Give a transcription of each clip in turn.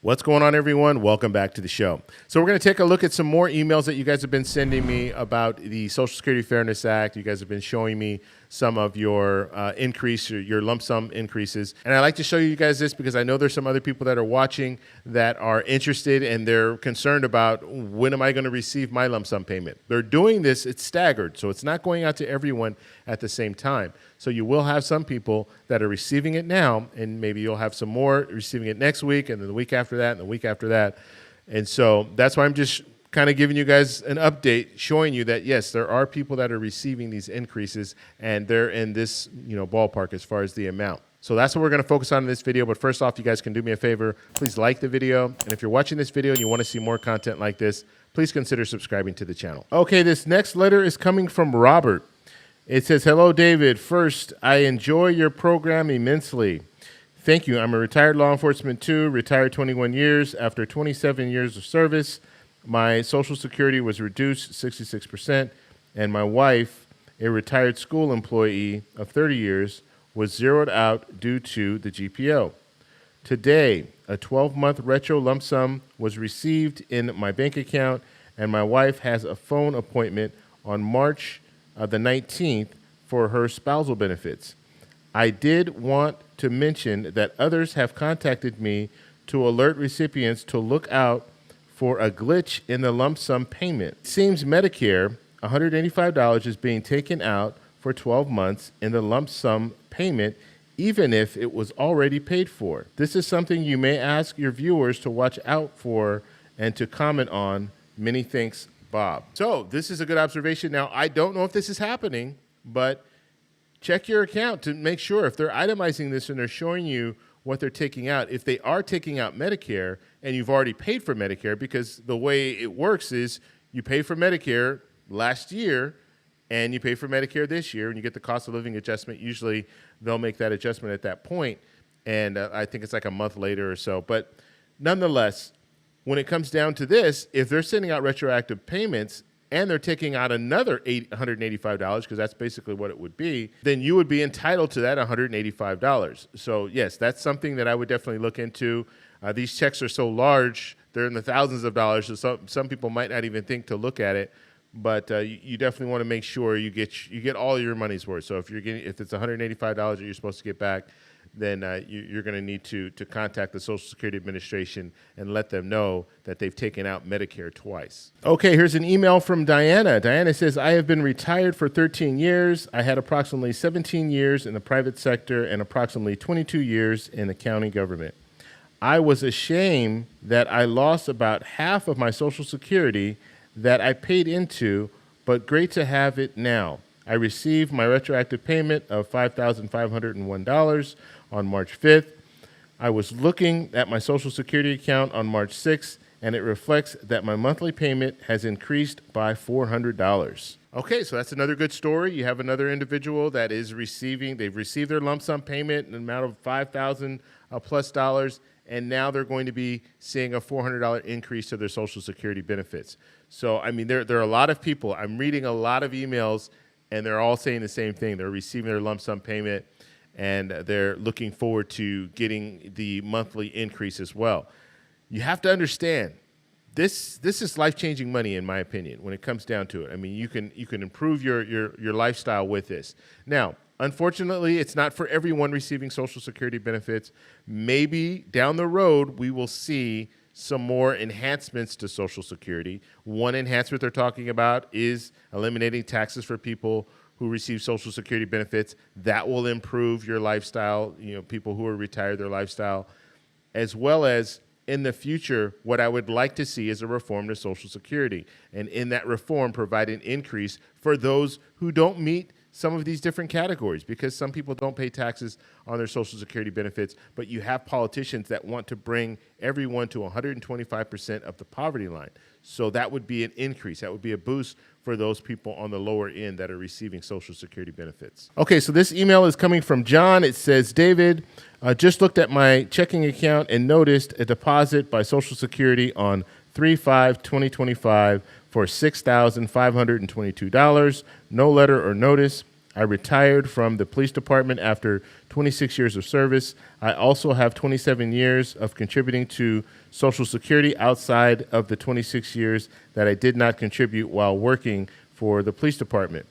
What's going on, everyone? Welcome back to the show. So we're going to take a look at some more emails that you guys have been sending me about the Social Security Fairness Act. You guys have been showing me some of your increase, your lump sum increases. And I like to show you guys this because I know there's some other people that are watching that are interested and they're concerned about when am I going to receive my lump sum payment. They're doing this, it's staggered, so it's not going out to everyone at the same time. So you will have some people that are receiving it now, and maybe you'll have some more receiving it next week, and then the week after that, and the week after that. And so that's why I'm just kind of giving you guys an update, showing you that, yes, there are people that are receiving these increases, and they're in this ballpark as far as the amount. So that's what we're going to focus on in this video. But first off, you guys can do me a favor. Please like the video. And if you're watching this video and you want to see more content like this, please consider subscribing to the channel. Okay, this next letter is coming from Robert. It says, "Hello, David. First, I enjoy your program immensely. Thank you. I'm a retired law enforcement too, retired 21 years. After 27 years of service, my Social Security was reduced 66%, and my wife, a retired school employee of 30 years, was zeroed out due to the GPO. Today, a 12-month retro lump sum was received in my bank account, and my wife has a phone appointment on March the 19th for her spousal benefits. I did want to mention that others have contacted me to alert recipients to look out for a glitch in the lump sum payment. It seems Medicare, $185 is being taken out for 12 months in the lump sum payment, even if it was already paid for. This is something you may ask your viewers to watch out for and to comment on. Many thanks, Bob." So this is a good observation. Now, I don't know if this is happening, but check your account to make sure if they're itemizing this and they're showing you what they're taking out. If they are taking out Medicare and you've already paid for Medicare, because the way it works is you pay for Medicare last year and you pay for Medicare this year and you get the cost of living adjustment. Usually they'll make that adjustment at that point, and I think it's like a month later or so. But nonetheless, when it comes down to this, if they're sending out retroactive payments and they're taking out another $185, because that's basically what it would be, then you would be entitled to that $185. So yes, that's something that I would definitely look into. These checks are so large, they're in the thousands of dollars, so some people might not even think to look at it, but you definitely want to make sure you get all your money's worth. So if it's $185 that you're supposed to get back, then you're going to need to contact the Social Security Administration and let them know that they've taken out Medicare twice. Okay, here's an email from Diana. Diana says, "I have been retired for 13 years. I had approximately 17 years in the private sector and approximately 22 years in the county government. I was ashamed that I lost about half of my Social Security that I paid into, but great to have it now. I received my retroactive payment of $5,501 on March 5th. I was looking at my Social Security account on March 6th, and it reflects that my monthly payment has increased by $400. Okay, so that's another good story. You have another individual that is they've received their lump sum payment in an amount of $5,000 plus dollars, and now they're going to be seeing a $400 increase to their Social Security benefits. So, I mean, there are a lot of people. I'm reading a lot of emails, and they're all saying the same thing. They're receiving their lump sum payment, and they're looking forward to getting the monthly increase as well. You have to understand, this is life-changing money, in my opinion, when it comes down to it. I mean, you can improve your lifestyle with this. Now, unfortunately, it's not for everyone receiving Social Security benefits. Maybe down the road, we will see some more enhancements to Social Security. One enhancement they're talking about is eliminating taxes for people who receive Social Security benefits. That will improve your lifestyle, people who are retired, their lifestyle, as well as in the future, what I would like to see is a reform to Social Security. And in that reform, provide an increase for those who don't meet some of these different categories, because some people don't pay taxes on their Social Security benefits, but you have politicians that want to bring everyone to 125% of the poverty line. So that would be an increase. That would be a boost for those people on the lower end that are receiving Social Security benefits. Okay, so this email is coming from John. It says, "David, just looked at my checking account and noticed a deposit by Social Security on 3/5/2025 for $6,522. No letter or notice. I retired from the police department after 26 years of service. I also have 27 years of contributing to Social Security outside of the 26 years that I did not contribute while working for the police department.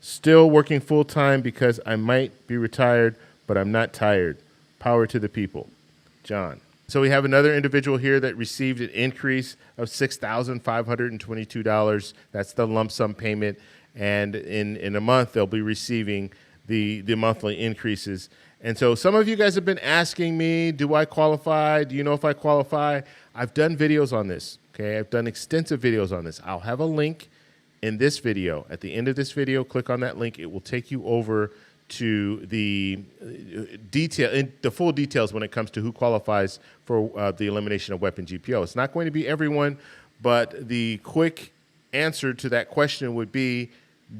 Still working full-time because I might be retired, but I'm not tired. Power to the people. John. So we have another individual here that received an increase of $6,522. That's the lump sum payment. And in a month, they'll be receiving the monthly increases. And so some of you guys have been asking me, do I qualify? Do you know if I qualify? I've done videos on this, okay? I've done extensive videos on this. I'll have a link in this video. At the end of this video, click on that link. It will take you over to the the full details when it comes to who qualifies for the elimination of weapon GPO. It's not going to be everyone, but the quick answer to that question would be,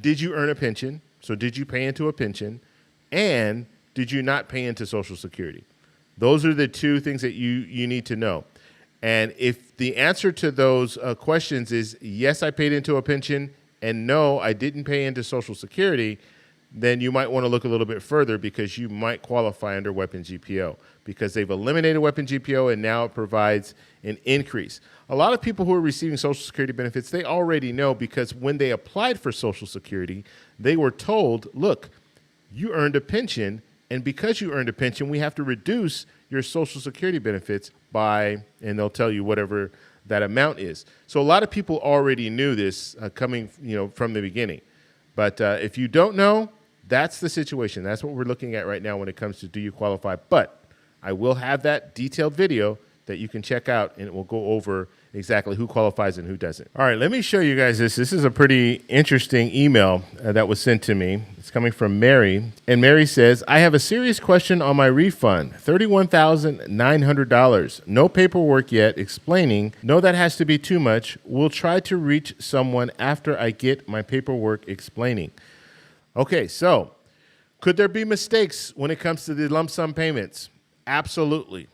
did you earn a pension? So did you pay into a pension? And did you not pay into Social Security? Those are the two things that you need to know. And if the answer to those questions is yes, I paid into a pension, and no, I didn't pay into Social Security, then you might want to look a little bit further because you might qualify under weapon GPO because they've eliminated weapon GPO and now it provides an increase. A lot of people who are receiving Social Security benefits, they already know because when they applied for Social Security, they were told, look, you earned a pension, and because you earned a pension, we have to reduce your Social Security benefits by, and they'll tell you whatever that amount is. So a lot of people already knew this coming from the beginning. But if you don't know, that's the situation. That's what we're looking at right now when it comes to do you qualify. But I will have that detailed video that you can check out, and it will go over exactly who qualifies and who doesn't. All right, let me show you guys this. This is a pretty interesting email that was sent to me. It's coming from Mary, and Mary says, I have a serious question on my refund, $31,900. No paperwork yet explaining. No, that has to be too much. We'll try to reach someone after I get my paperwork explaining. Okay, so could there be mistakes when it comes to the lump sum payments? Absolutely.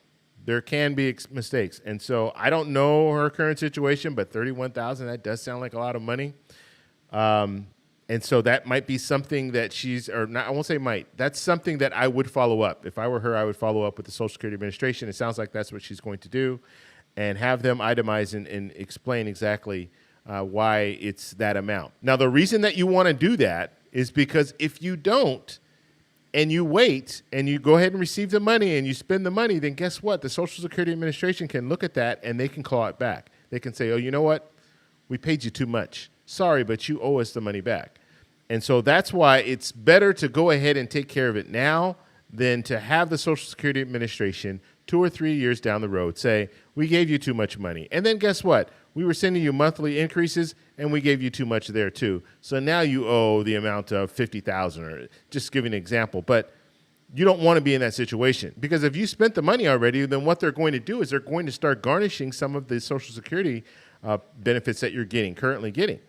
There can be mistakes. And so I don't know her current situation, but $31,000, that does sound like a lot of money. And so that might be something that I won't say might. That's something that I would follow up. If I were her, I would follow up with the Social Security Administration. It sounds like that's what she's going to do, and have them itemize and explain exactly why it's that amount. Now, the reason that you want to do that is because if you don't, and you wait, and you go ahead and receive the money, and you spend the money, then guess what? The Social Security Administration can look at that, and they can claw it back. They can say, oh, you know what? We paid you too much. Sorry, but you owe us the money back. And so that's why it's better to go ahead and take care of it now than to have the Social Security Administration 2 or 3 years down the road say, we gave you too much money. And then guess what? We were sending you monthly increases, and we gave you too much there too. So now you owe the amount of $50,000, or just giving an example. But you don't want to be in that situation, because if you spent the money already, then what they're going to do is they're going to start garnishing some of the Social Security benefits that you're currently getting.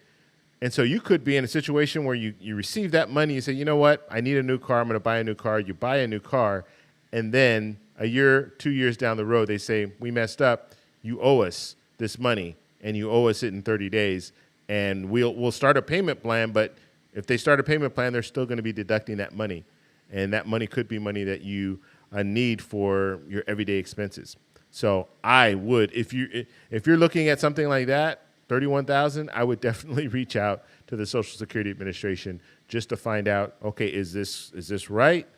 And so you could be in a situation where you receive that money, you say, you know what, I need a new car, I'm going to buy a new car. You buy a new car, and then a year, 2 years down the road, they say, we messed up, you owe us this money, and you owe us it in 30 days, and we'll start a payment plan, but if they start a payment plan, they're still going to be deducting that money, and that money could be money that you need for your everyday expenses. So I would, if you're looking at something like that, $31,000, I would definitely reach out to the Social Security Administration just to find out, okay, is this right?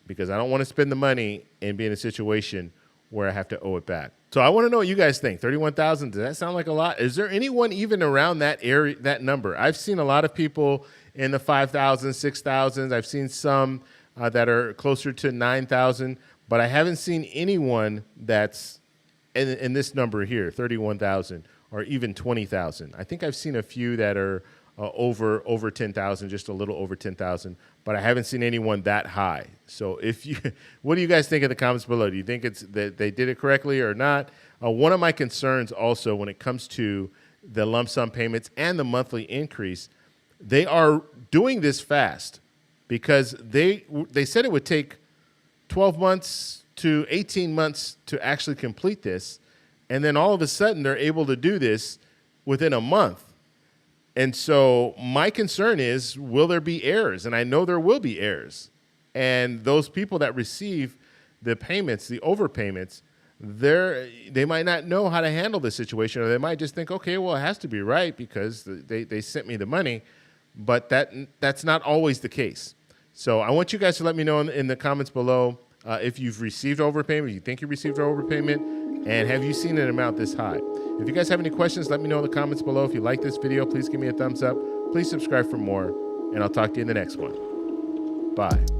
Because I don't want to spend the money and be in a situation where I have to owe it back. So I want to know what you guys think. $31,000, does that sound like a lot? Is there anyone even around that area, that number? I've seen a lot of people in the 5,000, 6,000s. I've seen some that are closer to 9,000, but I haven't seen anyone that's in this number here, 31,000 or even 20,000. I think I've seen a few that are over 10,000, just a little over 10,000, but I haven't seen anyone that high. So what do you guys think in the comments below? Do you think it's that they did it correctly or not? One of my concerns also when it comes to the lump sum payments and the monthly increase, they are doing this fast because they said it would take 12 months to 18 months to actually complete this, and then all of a sudden they're able to do this within a month. And so my concern is, will there be errors? And I know there will be errors. And those people that receive the payments, the overpayments, they might not know how to handle the situation, or they might just think, okay, well, it has to be right because they sent me the money. But that's not always the case. So I want you guys to let me know in the comments below if you've received overpayment, if you think you received overpayment, and have you seen an amount this high? If you guys have any questions, let me know in the comments below. If you like this video, please give me a thumbs up. Please subscribe for more, and I'll talk to you in the next one. Bye.